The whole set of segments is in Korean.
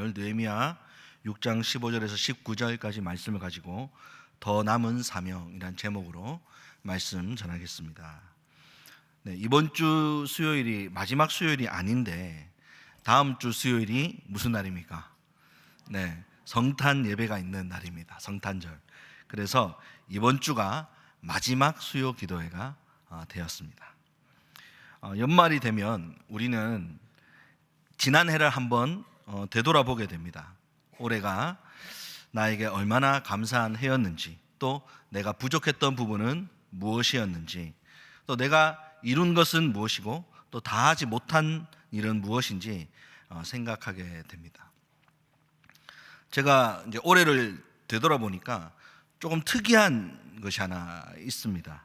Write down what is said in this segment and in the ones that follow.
오늘 느헤미야 6장 15절에서 19절까지 말씀을 가지고 더 남은 사명이란 제목으로 말씀 전하겠습니다. 네, 이번 주 수요일이 마지막 수요일이 아닌데 다음 주 수요일이 무슨 날입니까? 네, 성탄 예배가 있는 날입니다. 성탄절. 그래서 이번 주가 마지막 수요 기도회가 되었습니다. 연말이 되면 우리는 지난 해를 한번 되돌아보게 됩니다. 올해가 나에게 얼마나 감사한 해였는지, 또 내가 부족했던 부분은 무엇이었는지, 또 내가 이룬 것은 무엇이고 또 다하지 못한 일은 무엇인지 생각하게 됩니다. 제가 이제 올해를 되돌아보니까 조금 특이한 것이 하나 있습니다.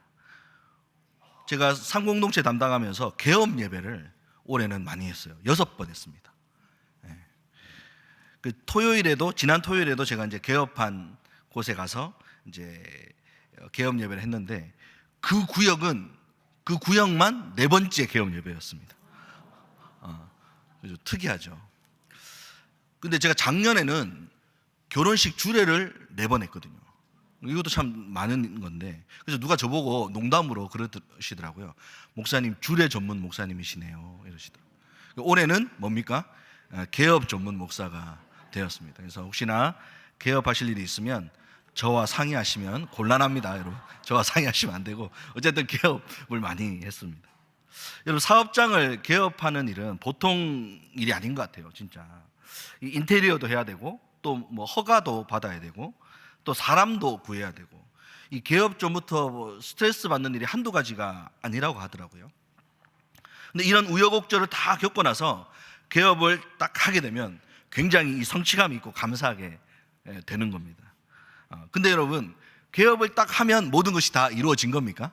제가 상공동체 담당하면서 개업 예배를 올해는 많이 했어요. 6번 했습니다. 그 토요일에도, 지난 토요일에도 제가 이제 개업한 곳에 가서 이제 개업 예배를 했는데 그 구역만 4번째 개업 예배였습니다. 특이하죠. 근데 제가 작년에는 결혼식 주례를 4번 했거든요. 이것도 참 많은 건데, 그래서 누가 저보고 농담으로 그러시더라고요. 목사님 주례 전문 목사님이시네요, 이러시더라고요. 올해는 뭡니까? 개업 전문 목사가 되었습니다. 그래서 혹시나 개업하실 일이 있으면 저와 상의하시면 곤란합니다, 여러분. 저와 상의하시면 안 되고, 어쨌든 개업을 많이 했습니다. 여러분, 사업장을 개업하는 일은 보통 일이 아닌 것 같아요, 진짜. 인테리어도 해야 되고, 또 뭐 허가도 받아야 되고, 또 사람도 구해야 되고, 이 개업 전부터 스트레스 받는 일이 한두 가지가 아니라고 하더라고요. 근데 이런 우여곡절을 다 겪고 나서 개업을 딱 하게 되면 굉장히 이 성취감이 있고 감사하게 되는 겁니다. 근데 여러분, 개업을 딱 하면 모든 것이 다 이루어진 겁니까?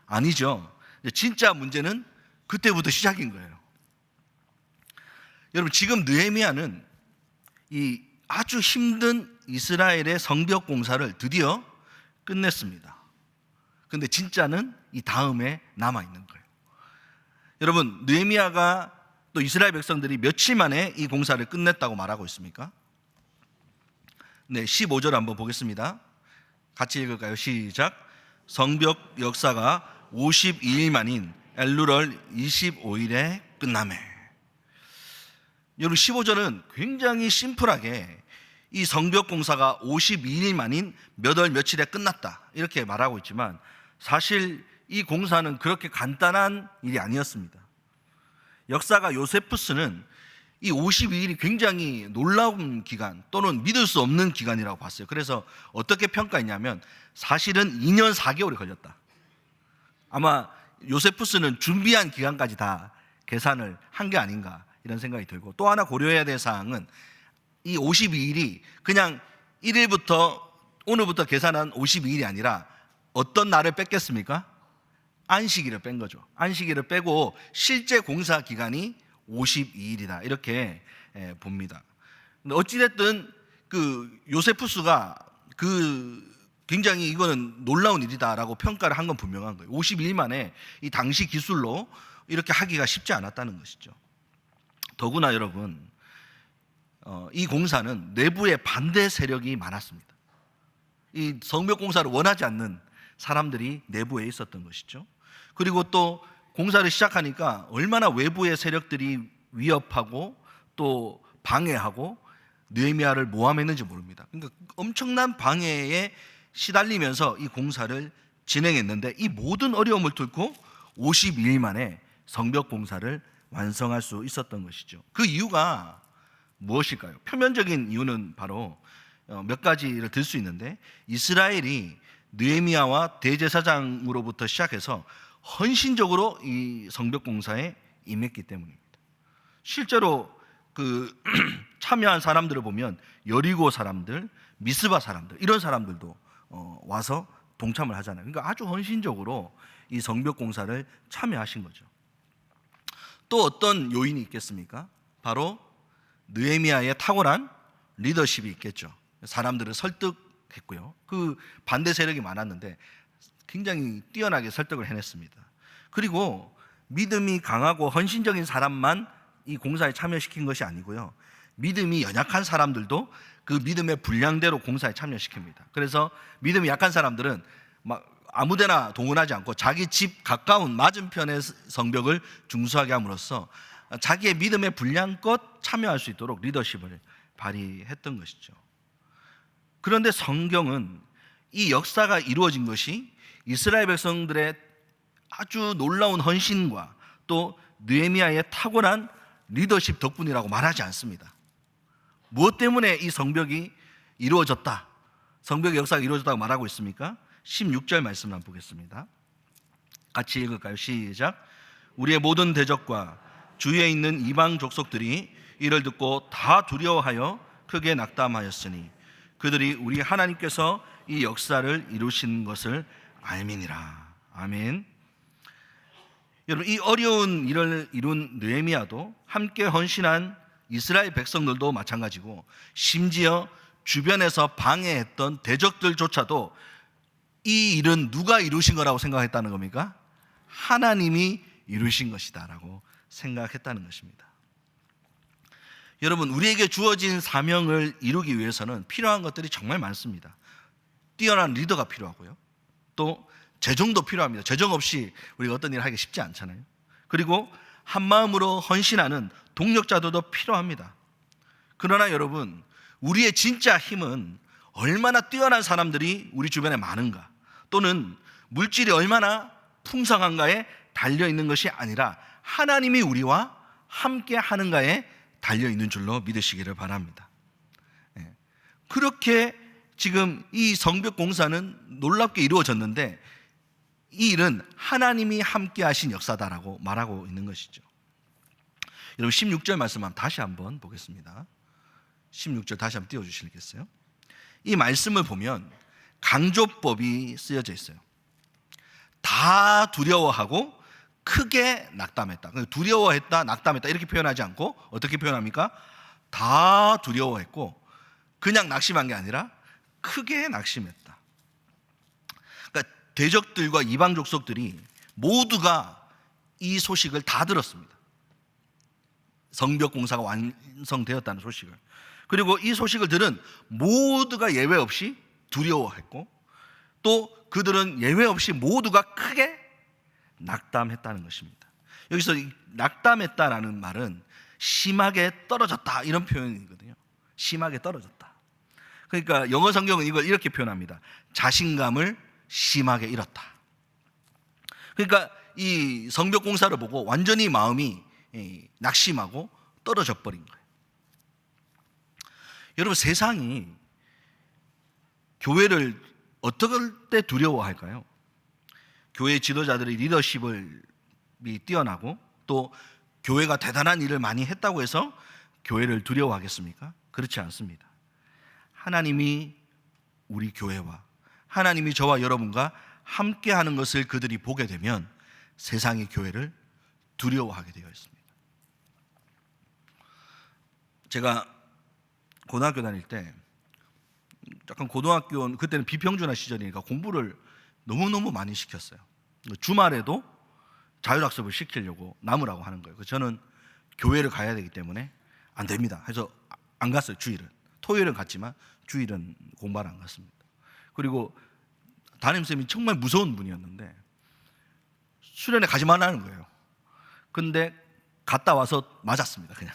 아니죠. 진짜 문제는 그때부터 시작인 거예요. 여러분, 지금 느헤미야는 이 아주 힘든 이스라엘의 성벽 공사를 드디어 끝냈습니다. 근데 진짜는 이 다음에 남아있는 거예요. 여러분, 느헤미야가 또 이스라엘 백성들이 며칠 만에 이 공사를 끝냈다고 말하고 있습니까? 네, 15절 한번 보겠습니다. 같이 읽을까요? 시작. 성벽 역사가 52일 만인 엘루럴 25일에 끝나매. 여러분, 15절은 굉장히 심플하게 이 성벽 공사가 52일 만인 몇 월 며칠에 끝났다, 이렇게 말하고 있지만 사실 이 공사는 그렇게 간단한 일이 아니었습니다. 역사가 요세푸스는 이 52일이 굉장히 놀라운 기간, 또는 믿을 수 없는 기간이라고 봤어요. 그래서 어떻게 평가했냐면 사실은 2년 4개월이 걸렸다. 아마 요세푸스는 준비한 기간까지 다 계산을 한 게 아닌가, 이런 생각이 들고, 또 하나 고려해야 될 사항은 이 52일이 그냥 1일부터 오늘부터 계산한 52일이 아니라 어떤 날을 뺐겠습니까? 안식일을 뺀 거죠. 안식일을 빼고 실제 공사 기간이 52일이다, 이렇게 봅니다. 근데 어찌됐든 그 요세푸스가 굉장히 이거는 놀라운 일이다라고 평가를 한 건 분명한 거예요. 52일 만에 이 당시 기술로 이렇게 하기가 쉽지 않았다는 것이죠. 더구나 여러분, 이 공사는 내부에 반대 세력이 많았습니다. 이 성벽 공사를 원하지 않는 사람들이 내부에 있었던 것이죠. 그리고 또 공사를 시작하니까 얼마나 외부의 세력들이 위협하고 또 방해하고 느헤미야를 모함했는지 모릅니다. 그러니까 엄청난 방해에 시달리면서 이 공사를 진행했는데 이 모든 어려움을 뚫고 52일 만에 성벽 공사를 완성할 수 있었던 것이죠. 그 이유가 무엇일까요? 표면적인 이유는 바로 몇 가지를 들 수 있는데, 이스라엘이 느헤미야와 대제사장으로부터 시작해서 헌신적으로 이 성벽 공사에 임했기 때문입니다. 실제로 그 참여한 사람들을 보면 여리고 사람들, 미스바 사람들, 이런 사람들도 와서 동참을 하잖아요. 그러니까 아주 헌신적으로 이 성벽 공사를 참여하신 거죠. 또 어떤 요인이 있겠습니까? 바로 느헤미야의 탁월한 리더십이 있겠죠. 사람들을 설득했고요. 그 반대 세력이 많았는데 굉장히 뛰어나게 설득을 해냈습니다. 그리고 믿음이 강하고 헌신적인 사람만 이 공사에 참여시킨 것이 아니고요, 믿음이 연약한 사람들도 그 믿음의 분량대로 공사에 참여시킵니다. 그래서 믿음이 약한 사람들은 막 아무데나 동원하지 않고 자기 집 가까운 맞은편의 성벽을 중수하게 함으로써 자기의 믿음의 분량껏 참여할 수 있도록 리더십을 발휘했던 것이죠. 그런데 성경은 이 역사가 이루어진 것이 이스라엘 백성들의 아주 놀라운 헌신과 또 느헤미야의 탁월한 리더십 덕분이라고 말하지 않습니다. 무엇 때문에 이 성벽이 이루어졌다, 성벽의 역사가 이루어졌다고 말하고 있습니까? 16절 말씀을 한번 보겠습니다. 같이 읽을까요? 시작. 우리의 모든 대적과 주위에 있는 이방 족속들이 이를 듣고 다 두려워하여 크게 낙담하였으니 그들이 우리 하나님께서 이 역사를 이루신 것을 알미니라. 아멘. 여러분, 이 어려운 일을 이룬 느헤미야도 함께 헌신한 이스라엘 백성들도 마찬가지고, 심지어 주변에서 방해했던 대적들조차도 이 일은 누가 이루신 거라고 생각했다는 겁니까? 하나님이 이루신 것이다 라고 생각했다는 것입니다. 여러분, 우리에게 주어진 사명을 이루기 위해서는 필요한 것들이 정말 많습니다. 뛰어난 리더가 필요하고요, 또 재정도 필요합니다. 재정 없이 우리가 어떤 일을 하기 쉽지 않잖아요. 그리고 한마음으로 헌신하는 동력자들도 필요합니다. 그러나 여러분, 우리의 진짜 힘은 얼마나 뛰어난 사람들이 우리 주변에 많은가, 또는 물질이 얼마나 풍성한가에 달려있는 것이 아니라 하나님이 우리와 함께 하는가에 달려있는 줄로 믿으시기를 바랍니다. 그렇게 지금 이 성벽 공사는 놀랍게 이루어졌는데 이 일은 하나님이 함께 하신 역사다라고 말하고 있는 것이죠. 여러분, 16절 말씀만 다시 한번 보겠습니다. 16절 다시 한번 띄워주시겠어요? 이 말씀을 보면 강조법이 쓰여져 있어요. 다 두려워하고 크게 낙담했다. 두려워했다, 낙담했다 이렇게 표현하지 않고 어떻게 표현합니까? 다 두려워했고 그냥 낙심한 게 아니라 크게 낙심했다. 그러니까 대적들과 이방 족속들이 모두가 이 소식을 다 들었습니다. 성벽 공사가 완성되었다는 소식을. 그리고 이 소식을 들은 모두가 예외 없이 두려워했고, 또 그들은 예외 없이 모두가 크게 낙담했다는 것입니다. 여기서 낙담했다라는 말은 심하게 떨어졌다 이런 표현이거든요. 심하게 떨어졌다. 그러니까 영어 성경은 이걸 이렇게 표현합니다. 자신감을 심하게 잃었다. 그러니까 이 성벽 공사를 보고 완전히 마음이 낙심하고 떨어져 버린 거예요. 여러분, 세상이 교회를 어떨 때 두려워할까요? 교회 지도자들의 리더십이 뛰어나고 또 교회가 대단한 일을 많이 했다고 해서 교회를 두려워하겠습니까? 그렇지 않습니다. 하나님이 우리 교회와 하나님이 저와 여러분과 함께 하는 것을 그들이 보게 되면 세상이 교회를 두려워하게 되어 있습니다. 제가 고등학교 다닐 때, 약간 고등학교 그때는 비평준화 시절이니까 공부를 너무너무 많이 시켰어요. 주말에도 자율학습을 시키려고 남으라고 하는 거예요. 그래서 저는 교회를 가야 되기 때문에 안 됩니다 해서 안 갔어요. 주일은. 토요일은 갔지만 주일은 공부를 안 갔습니다. 그리고 담임쌤이 정말 무서운 분이었는데 수련회 가지 말라는 거예요. 근데 갔다 와서 맞았습니다. 그냥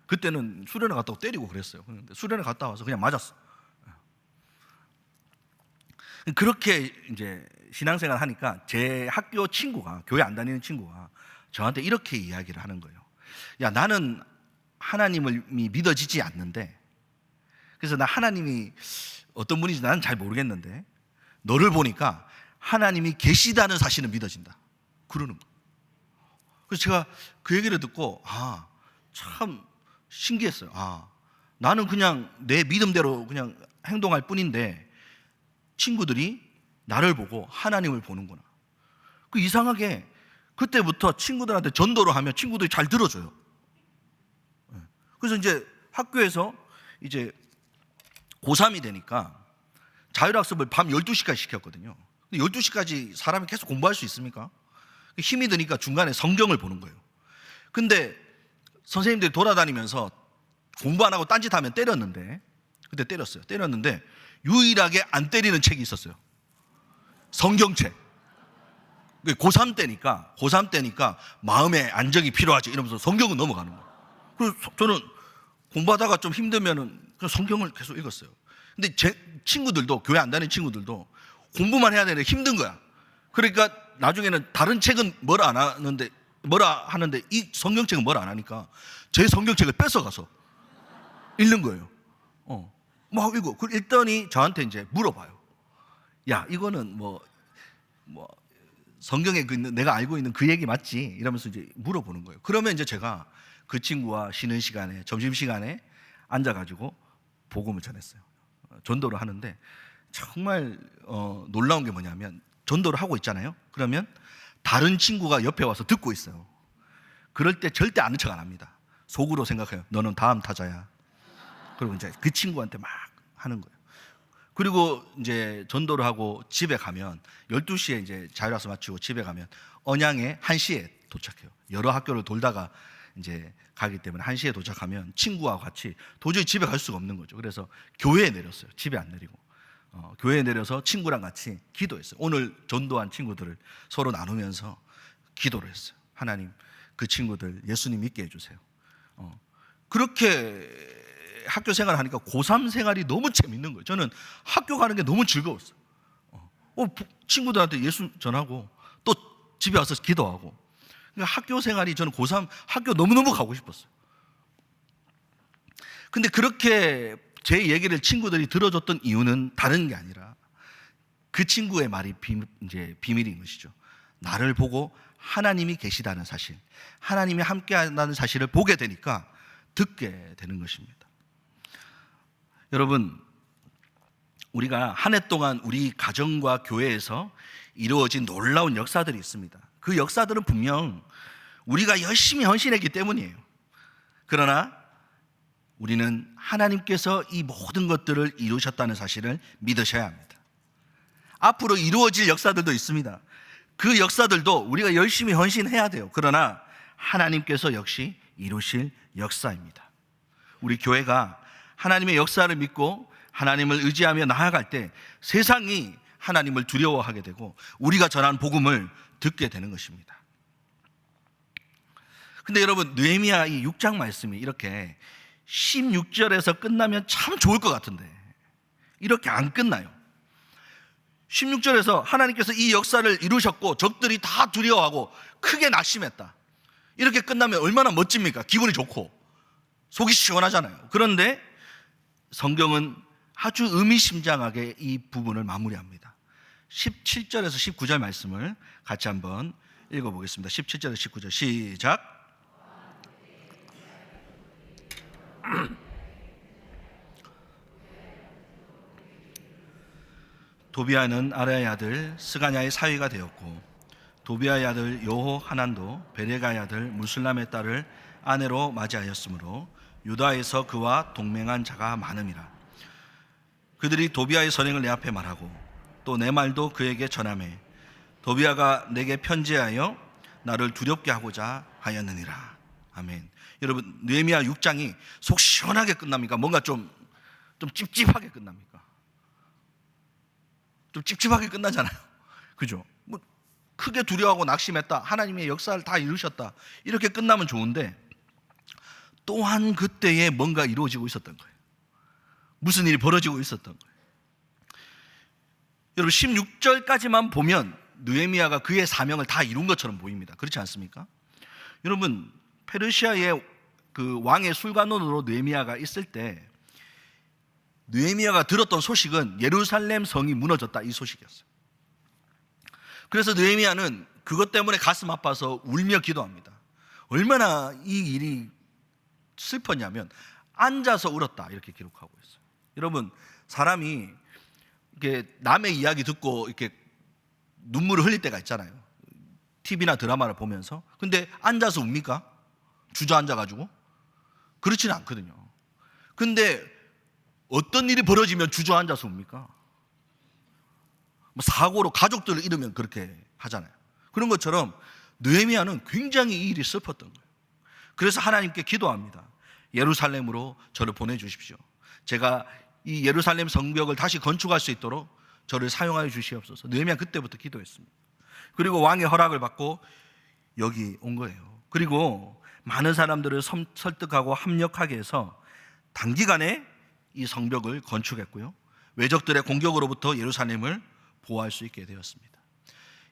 그때는 수련회 갔다고 때리고 그랬어요. 근데 수련회 갔다 와서 그냥 맞았어. 그렇게 이제 신앙생활 하니까 제 학교 친구가, 교회 안 다니는 친구가 저한테 이렇게 이야기를 하는 거예요. 야, 나는 하나님을 믿어지지 않는데, 그래서 나 하나님이 어떤 분인지 나는 잘 모르겠는데 너를 보니까 하나님이 계시다는 사실은 믿어진다 그러는 거예요. 그래서 제가 그 얘기를 듣고 참 신기했어요. 나는 그냥 내 믿음대로 그냥 행동할 뿐인데 친구들이 나를 보고 하나님을 보는구나. 그 이상하게 그때부터 친구들한테 전도를 하면 친구들이 잘 들어줘요. 그래서 이제 학교에서 이제 고3이 되니까 자율학습을 밤 12시까지 시켰거든요. 12시까지 사람이 계속 공부할 수 있습니까? 힘이 드니까 중간에 성경을 보는 거예요. 근데 선생님들이 돌아다니면서 공부 안 하고 딴짓하면 때렸는데, 그때 때렸어요. 때렸는데 유일하게 안 때리는 책이 있었어요. 성경책. 고3 때니까 마음의 안정이 필요하지 이러면서 성경은 넘어가는 거예요. 그래서 저는 공부하다가 좀 힘들면은 그냥 성경을 계속 읽었어요. 근데 제 친구들도, 교회 안 다니는 친구들도 공부만 해야 되는데 힘든 거야. 그러니까 나중에는 다른 책은 뭐라 하는데 이 성경책은 뭐라 안 하니까 제 성경책을 뺏어가서 읽는 거예요. 막 읽고, 읽더니 저한테 이제 물어봐요. 야, 이거는 뭐 성경에 내가 알고 있는 그 얘기 맞지? 이러면서 이제 물어보는 거예요. 그러면 이제 제가 그 친구와 쉬는 시간에, 점심시간에 앉아가지고 복음을 전했어요. 전도를 하는데 정말 놀라운 게 뭐냐면, 전도를 하고 있잖아요. 그러면 다른 친구가 옆에 와서 듣고 있어요. 그럴 때 절대 아는 척 안 합니다. 속으로 생각해요. 너는 다음 타자야. 그리고 이제 그 친구한테 막 하는 거예요. 그리고 이제 전도를 하고 집에 가면 12시에 이제 자율학습 마치고 집에 가면 언양에 1시에 도착해요. 여러 학교를 돌다가 이제 가기 때문에 1시에 도착하면 친구와 같이 도저히 집에 갈 수가 없는 거죠. 그래서 교회에 내렸어요. 집에 안 내리고. 교회에 내려서 친구랑 같이 기도했어요. 오늘 전도한 친구들을 서로 나누면서 기도를 했어요. 하나님, 그 친구들 예수님 믿게 해주세요. 그렇게 학교 생활을 하니까 고3 생활이 너무 재밌는 거예요. 저는 학교 가는 게 너무 즐거웠어요. 친구들한테 예수 전하고 또 집에 와서 기도하고. 그러니까 학교 생활이, 저는 고3 학교 너무너무 가고 싶었어요. 근데 그렇게 제 얘기를 친구들이 들어줬던 이유는 다른 게 아니라 그 친구의 말이 이제 비밀인 것이죠. 나를 보고 하나님이 계시다는 사실, 하나님이 함께한다는 사실을 보게 되니까 듣게 되는 것입니다. 여러분, 우리가 한 해 동안 우리 가정과 교회에서 이루어진 놀라운 역사들이 있습니다. 그 역사들은 분명 우리가 열심히 헌신했기 때문이에요. 그러나 우리는 하나님께서 이 모든 것들을 이루셨다는 사실을 믿으셔야 합니다. 앞으로 이루어질 역사들도 있습니다. 그 역사들도 우리가 열심히 헌신해야 돼요. 그러나 하나님께서 역시 이루실 역사입니다. 우리 교회가 하나님의 역사를 믿고 하나님을 의지하며 나아갈 때 세상이 하나님을 두려워하게 되고 우리가 전한 복음을 듣게 되는 것입니다. 근데 여러분, 느헤미야 이 6장 말씀이 이렇게 16절에서 끝나면 참 좋을 것 같은데 이렇게 안 끝나요. 16절에서 하나님께서 이 역사를 이루셨고 적들이 다 두려워하고 크게 낙심했다, 이렇게 끝나면 얼마나 멋집니까? 기분이 좋고 속이 시원하잖아요. 그런데 성경은 아주 의미심장하게 이 부분을 마무리합니다. 17절에서 19절 말씀을 같이 한번 읽어보겠습니다. 17절에서 19절 시작. 도비아는 아라의 아들 스가냐의 사위가 되었고, 도비아의 아들 여호 하난도 베레가의 아들 물술람의 딸을 아내로 맞이하였으므로 유다에서 그와 동맹한 자가 많음이라. 그들이 도비아의 선행을 내 앞에 말하고 또 내 말도 그에게 전하매 도비아가 내게 편지하여 나를 두렵게 하고자 하였느니라. 아멘. 여러분, 느헤미야 6장이 속 시원하게 끝납니까? 뭔가 좀 찝찝하게 끝납니까? 좀 찝찝하게 끝나잖아요. 그죠? 뭐 크게 두려워하고 낙심했다, 하나님의 역사를 다 이루셨다, 이렇게 끝나면 좋은데 또한 그때에 뭔가 이루어지고 있었던 거예요. 무슨 일이 벌어지고 있었던 거예요. 여러분, 16절까지만 보면 느헤미야가 그의 사명을 다 이룬 것처럼 보입니다. 그렇지 않습니까? 여러분, 페르시아의 그 왕의 술관원으로 느헤미야가 있을 때 느헤미야가 들었던 소식은 예루살렘 성이 무너졌다, 이 소식이었어요. 그래서 느헤미야는 그것 때문에 가슴 아파서 울며 기도합니다. 얼마나 이 일이 슬펐냐면 앉아서 울었다, 이렇게 기록하고 있어요. 여러분, 사람이 이렇게 남의 이야기 듣고 이렇게 눈물을 흘릴 때가 있잖아요. TV나 드라마를 보면서. 근데 앉아서 웁니까? 주저앉아가지고? 그렇지는 않거든요. 근데 어떤 일이 벌어지면 주저앉아서 웁니까? 뭐 사고로 가족들을 잃으면 그렇게 하잖아요. 그런 것처럼 느헤미야는 굉장히 이 일이 슬펐던 거예요. 그래서 하나님께 기도합니다. 예루살렘으로 저를 보내주십시오. 제가 이 예루살렘 성벽을 다시 건축할 수 있도록 저를 사용하여 주시옵소서. 느헤미야 그때부터 기도했습니다. 그리고 왕의 허락을 받고 여기 온 거예요. 그리고 많은 사람들을 설득하고 합력하게 해서 단기간에 이 성벽을 건축했고요. 외적들의 공격으로부터 예루살렘을 보호할 수 있게 되었습니다.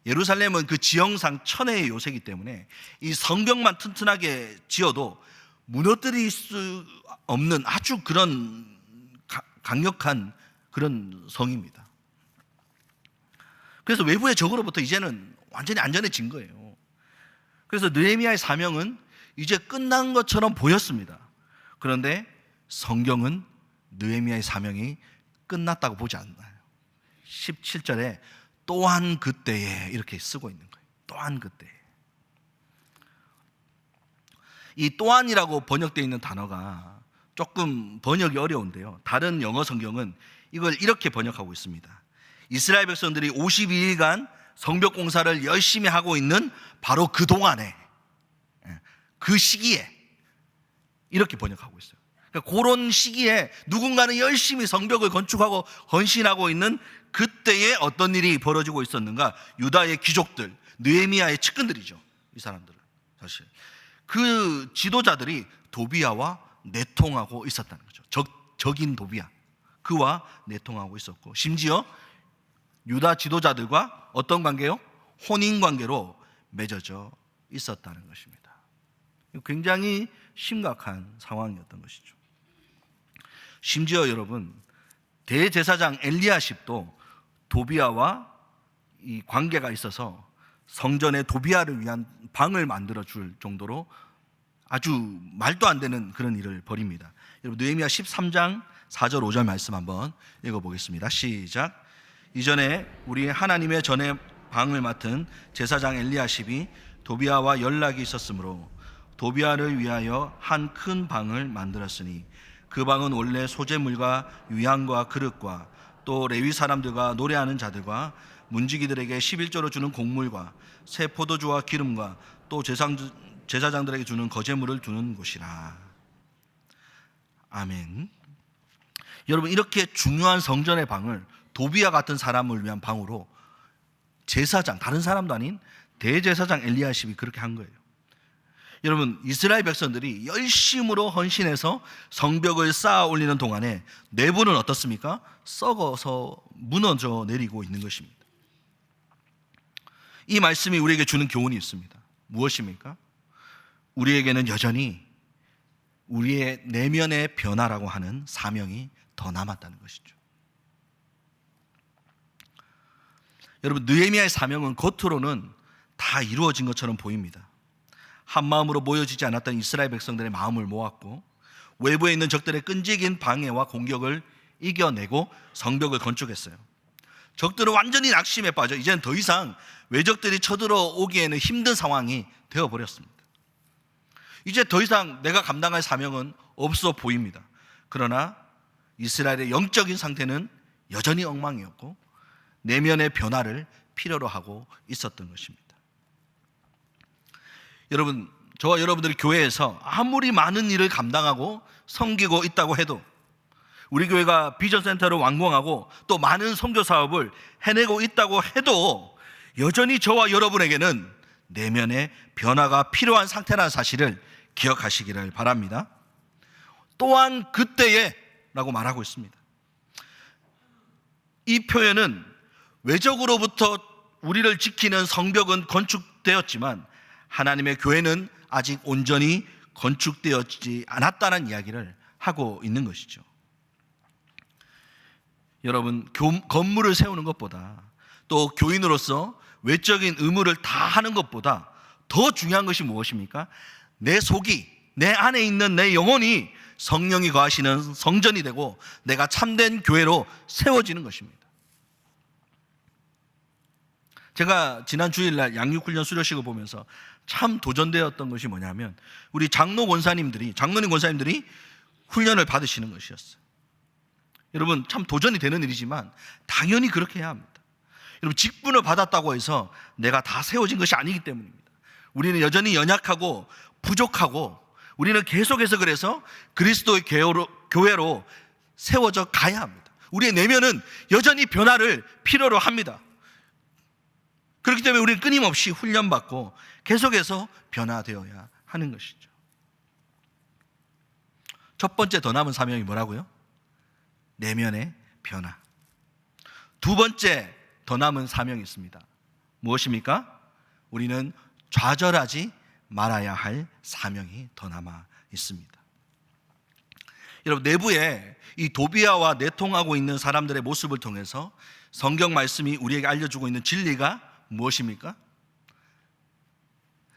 예루살렘은 그 지형상 천혜의 요새이기 때문에 이 성벽만 튼튼하게 지어도 무너뜨릴 수 없는 아주 그런 강력한 그런 성입니다. 그래서 외부의 적으로부터 이제는 완전히 안전해진 거예요. 그래서 느헤미야의 사명은 이제 끝난 것처럼 보였습니다. 그런데 성경은 느헤미야의 사명이 끝났다고 보지 않나요? 17절에 또한 그때에 이렇게 쓰고 있는 거예요. 또한 그때에. 이 또한이라고 번역되어 있는 단어가 조금 번역이 어려운데요. 다른 영어 성경은 이걸 이렇게 번역하고 있습니다. 이스라엘 백성들이 52일간 성벽 공사를 열심히 하고 있는 바로 그 동안에, 그 시기에 이렇게 번역하고 있어요. 그러니까 그런 시기에 누군가는 열심히 성벽을 건축하고 헌신하고 있는 그때에 어떤 일이 벌어지고 있었는가? 유다의 귀족들, 느헤미야의 측근들이죠. 이 사람들은 사실 그 지도자들이 도비야와 내통하고 있었다는 거죠. 적인 도비야, 그와 내통하고 있었고, 심지어 유다 지도자들과 어떤 관계요? 혼인 관계로 맺어져 있었다는 것입니다. 굉장히 심각한 상황이었던 것이죠. 심지어 여러분, 대제사장 엘리야십도 도비야와 이 관계가 있어서 성전에 도비야를 위한 방을 만들어 줄 정도로 아주 말도 안 되는 그런 일을 벌입니다. 여러분, 느헤미야 13장 4절 5절 말씀 한번 읽어보겠습니다. 시작. 이전에 우리 하나님의 전에 방을 맡은 제사장 엘리야십이 도비야와 연락이 있었으므로 도비야를 위하여 한 큰 방을 만들었으니 그 방은 원래 소재물과 유향과 그릇과 또 레위 사람들과 노래하는 자들과 문지기들에게 11조로 주는 곡물과 새 포도주와 기름과 또 제사장들에게 주는 거제물을 두는 곳이라. 아멘. 여러분, 이렇게 중요한 성전의 방을 도비야 같은 사람을 위한 방으로 제사장, 다른 사람도 아닌 대제사장 엘리야십이 그렇게 한 거예요. 여러분, 이스라엘 백성들이 열심으로 헌신해서 성벽을 쌓아 올리는 동안에 내부는 어떻습니까? 썩어서 무너져 내리고 있는 것입니다. 이 말씀이 우리에게 주는 교훈이 있습니다. 무엇입니까? 우리에게는 여전히 우리의 내면의 변화라고 하는 사명이 더 남았다는 것이죠. 여러분, 느헤미야의 사명은 겉으로는 다 이루어진 것처럼 보입니다. 한 마음으로 모여지지 않았던 이스라엘 백성들의 마음을 모았고 외부에 있는 적들의 끈질긴 방해와 공격을 이겨내고 성벽을 건축했어요. 적들은 완전히 낙심에 빠져 이제는 더 이상 외적들이 쳐들어오기에는 힘든 상황이 되어버렸습니다. 이제 더 이상 내가 감당할 사명은 없어 보입니다. 그러나 이스라엘의 영적인 상태는 여전히 엉망이었고 내면의 변화를 필요로 하고 있었던 것입니다. 여러분, 저와 여러분들이 교회에서 아무리 많은 일을 감당하고 섬기고 있다고 해도, 우리 교회가 비전센터를 완공하고 또 많은 선교 사업을 해내고 있다고 해도 여전히 저와 여러분에게는 내면의 변화가 필요한 상태라는 사실을 기억하시기를 바랍니다. 또한 그때에 라고 말하고 있습니다. 이 표현은 외적으로부터 우리를 지키는 성벽은 건축되었지만 하나님의 교회는 아직 온전히 건축되었지 않았다는 이야기를 하고 있는 것이죠. 여러분, 건물을 세우는 것보다 또 교인으로서 외적인 의무를 다 하는 것보다 더 중요한 것이 무엇입니까? 내 속이, 내 안에 있는 내 영혼이 성령이 거하시는 성전이 되고 내가 참된 교회로 세워지는 것입니다. 제가 지난 주일날 양육훈련 수료식을 보면서 참 도전되었던 것이 뭐냐면 우리 장로님 권사님들이 훈련을 받으시는 것이었어요. 여러분, 참 도전이 되는 일이지만 당연히 그렇게 해야 합니다. 여러분, 직분을 받았다고 해서 내가 다 세워진 것이 아니기 때문입니다. 우리는 여전히 연약하고 부족하고 우리는 계속해서 그래서 그리스도의 교회로 세워져 가야 합니다. 우리의 내면은 여전히 변화를 필요로 합니다. 그렇기 때문에 우리는 끊임없이 훈련받고 계속해서 변화되어야 하는 것이죠. 첫 번째 더 남은 사명이 뭐라고요? 내면의 변화. 두 번째 더 남은 사명이 있습니다. 무엇입니까? 우리는 좌절하지 말아야 할 사명이 더 남아 있습니다. 여러분, 내부에 이 도비아와 내통하고 있는 사람들의 모습을 통해서 성경 말씀이 우리에게 알려주고 있는 진리가 무엇입니까?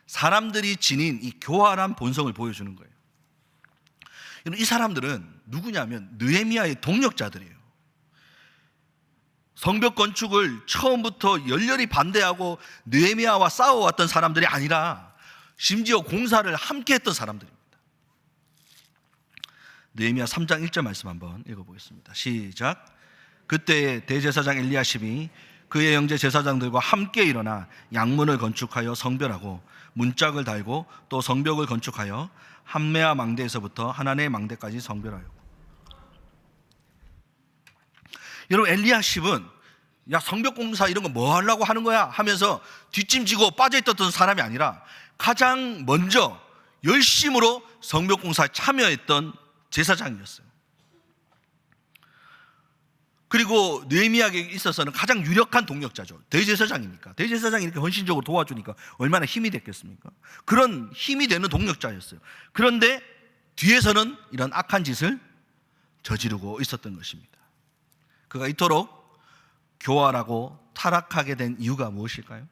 사람들이 지닌 이 교활한 본성을 보여주는 거예요. 이 사람들은 누구냐면 느헤미야의 동력자들이에요. 성벽 건축을 처음부터 열렬히 반대하고 느헤미야와 싸워왔던 사람들이 아니라 심지어 공사를 함께 했던 사람들입니다. 느헤미야 3장 1절 말씀 한번 읽어보겠습니다. 시작. 그때 대제사장 엘리야십이 그의 형제 제사장들과 함께 일어나 양문을 건축하여 성별하고 문짝을 달고 또 성벽을 건축하여 함메아 망대에서부터 하나네 망대까지 성별하여. 여러분, 엘리야십은 야, 성벽 공사 이런 거 뭐 하려고 하는 거야 하면서 뒷짐지고 빠져있던 사람이 아니라 가장 먼저 열심으로 성벽 공사에 참여했던 제사장이었어요. 그리고 느헤미야에게 있어서는 가장 유력한 동력자죠. 대제사장이니까. 대제사장이 이렇게 헌신적으로 도와주니까 얼마나 힘이 됐겠습니까? 그런 힘이 되는 동력자였어요. 그런데 뒤에서는 이런 악한 짓을 저지르고 있었던 것입니다. 그가 이토록 교활하고 타락하게 된 이유가 무엇일까요?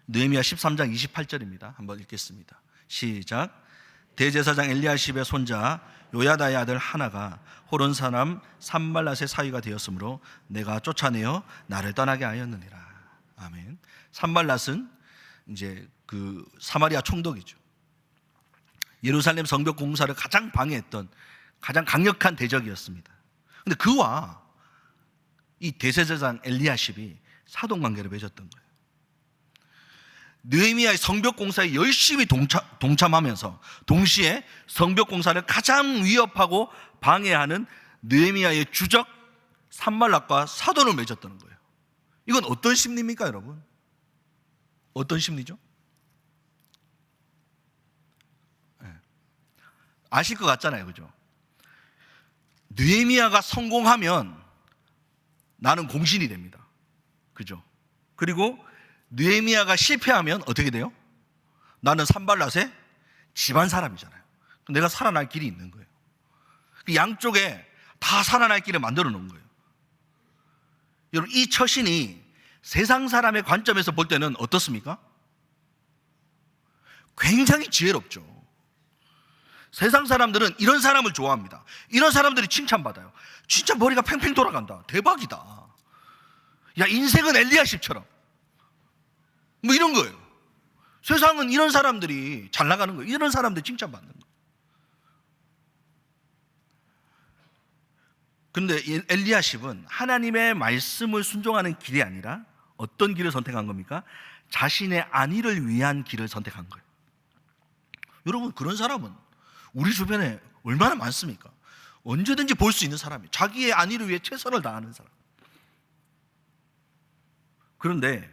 느헤미야 13장 28절입니다. 한번 읽겠습니다. 시작. 대제사장 엘리야십의 손자 요야다의 아들 하나가 호론 사람 산발랏의 사위가 되었으므로 내가 쫓아내어 나를 떠나게 하였느니라. 아멘. 산발랏은 이제 그 사마리아 총독이죠. 예루살렘 성벽 공사를 가장 방해했던 가장 강력한 대적이었습니다. 근데 그와 이 대제사장 엘리야십이 사돈관계를 맺었던 거예요. 느헤미야의 성벽 공사에 열심히 동참하면서 동시에 성벽 공사를 가장 위협하고 방해하는 느헤미야의 주적 산발랏과 사돈을 맺었다는 거예요. 이건 어떤 심리입니까, 여러분? 어떤 심리죠? 네. 아실 것 같잖아요, 그죠? 느헤미야가 성공하면 나는 공신이 됩니다. 그죠? 그리고 느헤미야가 실패하면 어떻게 돼요? 나는 산발랏의 집안 사람이잖아요. 내가 살아날 길이 있는 거예요. 양쪽에 다 살아날 길을 만들어 놓은 거예요. 여러분, 이 처신이 세상 사람의 관점에서 볼 때는 어떻습니까? 굉장히 지혜롭죠. 세상 사람들은 이런 사람을 좋아합니다. 이런 사람들이 칭찬받아요. 진짜 머리가 팽팽 돌아간다. 대박이다. 야, 인생은 엘리야십처럼. 뭐 이런 거예요. 세상은 이런 사람들이 잘 나가는 거예요. 이런 사람들 칭찬받는 거예요. 그런데 엘리야십은 하나님의 말씀을 순종하는 길이 아니라 어떤 길을 선택한 겁니까? 자신의 안위를 위한 길을 선택한 거예요. 여러분, 그런 사람은 우리 주변에 얼마나 많습니까? 언제든지 볼 수 있는 사람이에요. 자기의 안위를 위해 최선을 다하는 사람. 그런데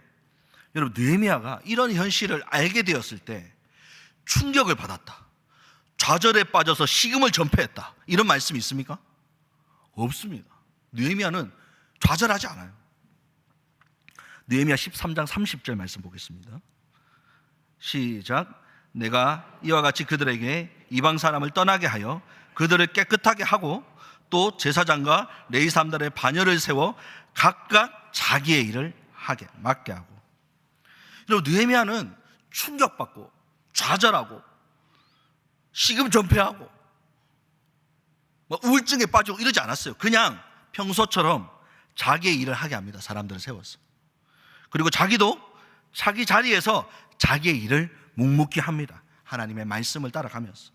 여러분, 느헤미야가 이런 현실을 알게 되었을 때 충격을 받았다, 좌절에 빠져서 식음을 전폐했다, 이런 말씀이 있습니까? 없습니다. 느헤미야는 좌절하지 않아요. 느헤미야 13장 30절 말씀 보겠습니다. 시작. 내가 이와 같이 그들에게 이방 사람을 떠나게 하여 그들을 깨끗하게 하고 또 제사장과 레위 사람들의 반열을 세워 각각 자기의 일을 맡게 하고. 여러분, 느헤미야는 충격받고 좌절하고 식음전폐하고 우울증에 빠지고 이러지 않았어요. 그냥 평소처럼 자기의 일을 하게 합니다. 사람들을 세워서. 그리고 자기도 자기 자리에서 자기의 일을 묵묵히 합니다. 하나님의 말씀을 따라가면서.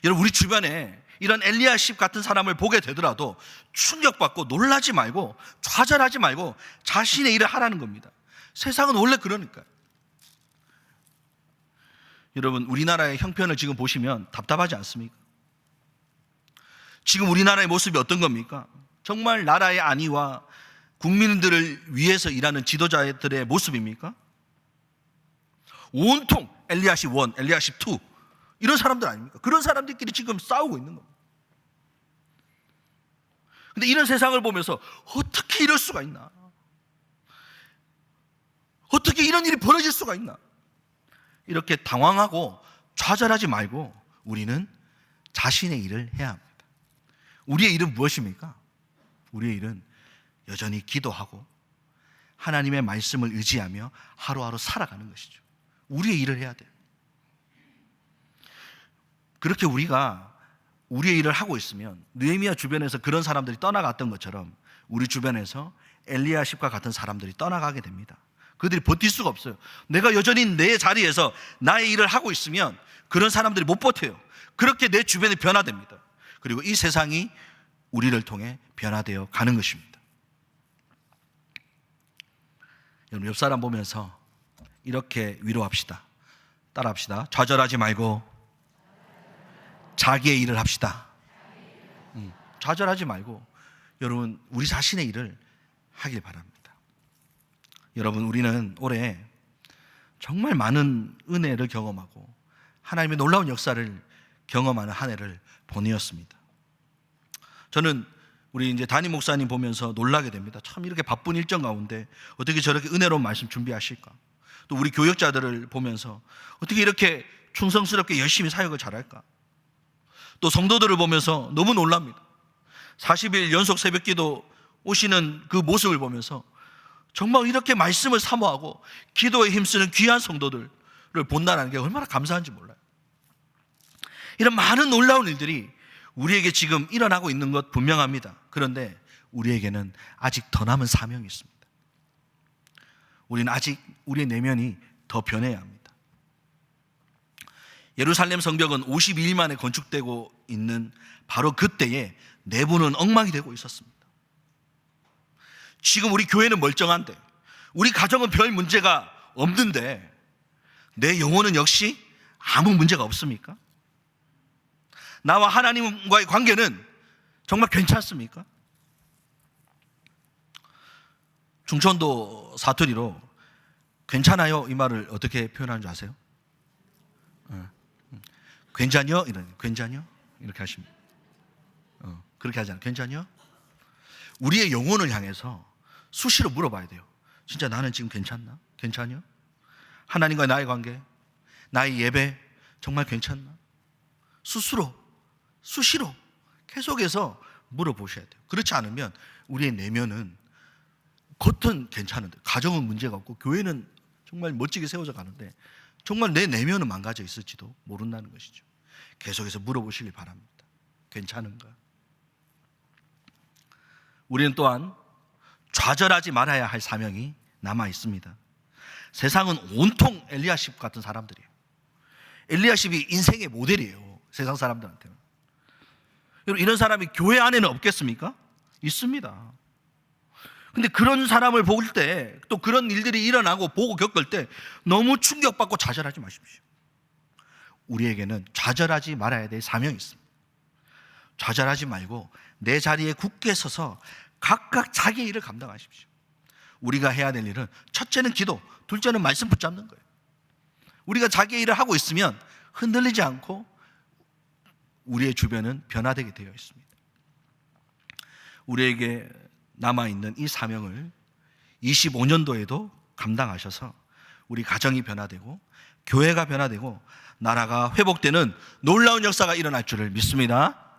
여러분, 우리 주변에 이런 엘리야십 같은 사람을 보게 되더라도 충격받고 놀라지 말고 좌절하지 말고 자신의 일을 하라는 겁니다. 세상은 원래 그러니까요. 여러분, 우리나라의 형편을 지금 보시면 답답하지 않습니까? 지금 우리나라의 모습이 어떤 겁니까? 정말 나라의 안위와 국민들을 위해서 일하는 지도자들의 모습입니까? 온통 엘리야십 1, 엘리야십 2 이런 사람들 아닙니까? 그런 사람들끼리 지금 싸우고 있는 겁니다. 근데 이런 세상을 보면서 어떻게 이럴 수가 있나? 어떻게 이런 일이 벌어질 수가 있나? 이렇게 당황하고 좌절하지 말고 우리는 자신의 일을 해야 합니다. 우리의 일은 무엇입니까? 우리의 일은 여전히 기도하고 하나님의 말씀을 의지하며 하루하루 살아가는 것이죠. 우리의 일을 해야 돼요. 그렇게 우리가 우리의 일을 하고 있으면 느헤미야 주변에서 그런 사람들이 떠나갔던 것처럼 우리 주변에서 엘리야십과 같은 사람들이 떠나가게 됩니다. 그들이 버틸 수가 없어요. 내가 여전히 내 자리에서 나의 일을 하고 있으면 그런 사람들이 못 버텨요. 그렇게 내 주변이 변화됩니다. 그리고 이 세상이 우리를 통해 변화되어 가는 것입니다. 여러분, 옆 사람 보면서 이렇게 위로합시다. 따라합시다. 좌절하지 말고 자기의 일을 합시다. 좌절하지 말고 여러분, 우리 자신의 일을 하길 바랍니다. 여러분, 우리는 올해 정말 많은 은혜를 경험하고 하나님의 놀라운 역사를 경험하는 한 해를 보내었습니다. 저는 우리 이제 담임 목사님 보면서 놀라게 됩니다. 참 이렇게 바쁜 일정 가운데 어떻게 저렇게 은혜로운 말씀 준비하실까? 또 우리 교역자들을 보면서 어떻게 이렇게 충성스럽게 열심히 사역을 잘할까? 또 성도들을 보면서 너무 놀랍니다. 40일 연속 새벽기도 오시는 그 모습을 보면서 정말 이렇게 말씀을 사모하고 기도에 힘쓰는 귀한 성도들을 본다는 게 얼마나 감사한지 몰라요. 이런 많은 놀라운 일들이 우리에게 지금 일어나고 있는 것 분명합니다. 그런데 우리에게는 아직 더 남은 사명이 있습니다. 우리는 아직 우리의 내면이 더 변해야 합니다. 예루살렘 성벽은 52일 만에 건축되고 있는 바로 그때에 내부는 엉망이 되고 있었습니다. 지금 우리 교회는 멀쩡한데, 우리 가정은 별 문제가 없는데 내 영혼은 역시 아무 문제가 없습니까? 나와 하나님과의 관계는 정말 괜찮습니까? 중천도 사투리로 괜찮아요 이 말을 어떻게 표현하는 줄 아세요? 괜찮요? 이런 괜찮요? 이렇게 하십니다. 그렇게 하잖아요. 괜찮요? 우리의 영혼을 향해서 수시로 물어봐야 돼요. 진짜 나는 지금 괜찮나? 괜찮요? 하나님과 나의 관계, 나의 예배 정말 괜찮나? 수시로 계속해서 물어보셔야 돼요. 그렇지 않으면 우리의 내면은 겉은 괜찮은데, 가정은 문제가 없고 교회는 정말 멋지게 세워져 가는데 정말 내 내면은 망가져 있을지도 모른다는 것이죠. 계속해서 물어보시길 바랍니다. 괜찮은가? 우리는 또한 좌절하지 말아야 할 사명이 남아 있습니다. 세상은 온통 엘리야십 같은 사람들이에요. 엘리야십이 인생의 모델이에요. 세상 사람들한테는. 여러분, 이런 사람이 교회 안에는 없겠습니까? 있습니다. 근데 그런 사람을 볼 때, 또 그런 일들이 일어나고 보고 겪을 때 너무 충격받고 좌절하지 마십시오. 우리에게는 좌절하지 말아야 될 사명이 있습니다. 좌절하지 말고 내 자리에 굳게 서서 각각 자기의 일을 감당하십시오. 우리가 해야 될 일은 첫째는 기도, 둘째는 말씀 붙잡는 거예요. 우리가 자기의 일을 하고 있으면 흔들리지 않고 우리의 주변은 변화되게 되어 있습니다. 우리에게 남아있는 이 사명을 25년도에도 감당하셔서 우리 가정이 변화되고 교회가 변화되고 나라가 회복되는 놀라운 역사가 일어날 줄을 믿습니다.